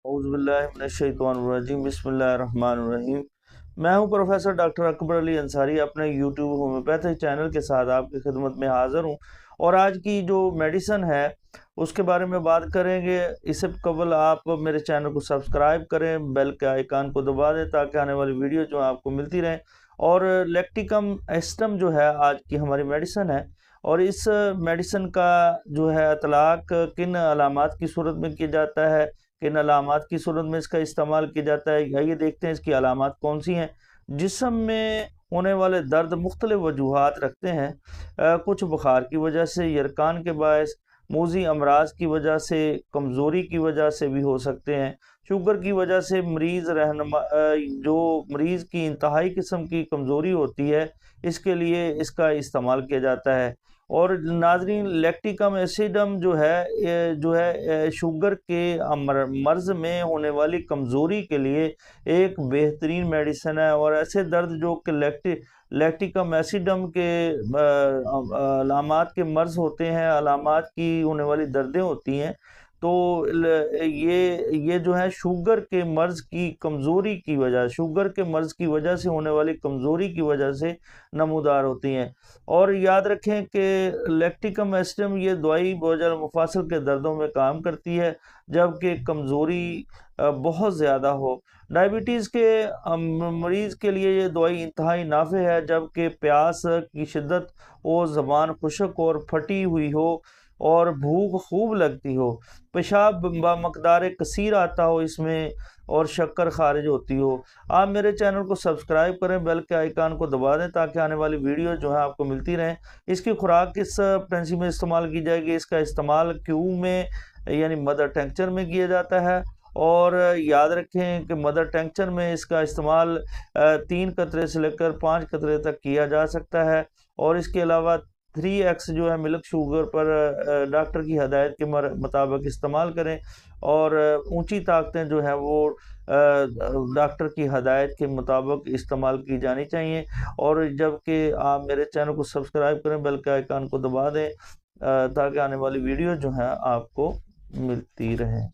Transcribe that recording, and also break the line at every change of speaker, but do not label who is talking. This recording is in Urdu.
اعوذ باللہ من الشیطان الرجیم، بسم اللہ الرحمن الرحیم۔ میں ہوں پروفیسر ڈاکٹر اکبر علی انصاری، اپنے یوٹیوب ہومیوپیتھک چینل کے ساتھ آپ کی خدمت میں حاضر ہوں، اور آج کی جو میڈیسن ہے اس کے بارے میں بات کریں گے۔ اس سے قبل آپ میرے چینل کو سبسکرائب کریں، بیل کے آئیکن کو دبا دیں تاکہ آنے والی ویڈیو جو آپ کو ملتی رہیں۔ اور لیکٹیکم ایسٹم جو ہے آج کی ہماری میڈیسن ہے، اور اس میڈیسن کا جو ہے اطلاق کن علامات کی صورت میں کیا جاتا ہے، کن علامات کی صورت میں اس کا استعمال کیا جاتا ہے، یہ دیکھتے ہیں اس کی علامات کون سی ہیں۔ جسم میں ہونے والے درد مختلف وجوہات رکھتے ہیں، کچھ بخار کی وجہ سے، یرقان کے باعث، موذی امراض کی وجہ سے، کمزوری کی وجہ سے بھی ہو سکتے ہیں، شوگر کی وجہ سے، جو مریض کی انتہائی قسم کی کمزوری ہوتی ہے اس کے لیے اس کا استعمال کیا جاتا ہے۔ اور ناظرین، لیکٹیکم ایسیڈم جو ہے شوگر کے مرض میں ہونے والی کمزوری کے لیے ایک بہترین میڈیسن ہے۔ اور ایسے درد جو کہ لیکٹیکم ایسیڈم کے علامات کے مرض ہوتے ہیں، علامات کی ہونے والی دردیں ہوتی ہیں، تو یہ جو ہے شوگر کے مرض کی کمزوری کی وجہ، شوگر کے مرض کی وجہ سے ہونے والی کمزوری کی وجہ سے نمودار ہوتی ہیں۔ اور یاد رکھیں کہ لیکٹیکم ایسیڈم یہ دوائی بوجھل مفاصل کے دردوں میں کام کرتی ہے جبکہ کمزوری بہت زیادہ ہو۔ ڈائبٹیز کے مریض کے لیے یہ دوائی انتہائی نافع ہے جبکہ پیاس کی شدت اور زبان خشک اور پھٹی ہوئی ہو اور بھوک خوب لگتی ہو، پیشاب بمقدار کثیر آتا ہو اس میں، اور شکر خارج ہوتی ہو۔ آپ میرے چینل کو سبسکرائب کریں، بیل کے آئیکن کو دبا دیں تاکہ آنے والی ویڈیو جو ہے آپ کو ملتی رہیں۔ اس کی خوراک کس پرنسپل میں استعمال کی جائے گی؟ اس کا استعمال کیو میں یعنی مدر ٹنکچر میں کیا جاتا ہے، اور یاد رکھیں کہ مدر ٹنکچر میں اس کا استعمال 3 قطرے سے لے کر 5 قطرے تک کیا جا سکتا ہے۔ اور اس کے علاوہ 3x جو ہے ملک شوگر پر ڈاکٹر کی ہدایت کے مطابق استعمال کریں، اور اونچی طاقتیں جو ہیں وہ ڈاکٹر کی ہدایت کے مطابق استعمال کی جانی چاہیے۔ اور جبکہ آپ میرے چینل کو سبسکرائب کریں، بیل کے آئیکن کو دبا دیں تاکہ آنے والی ویڈیو جو ہے آپ کو ملتی رہیں۔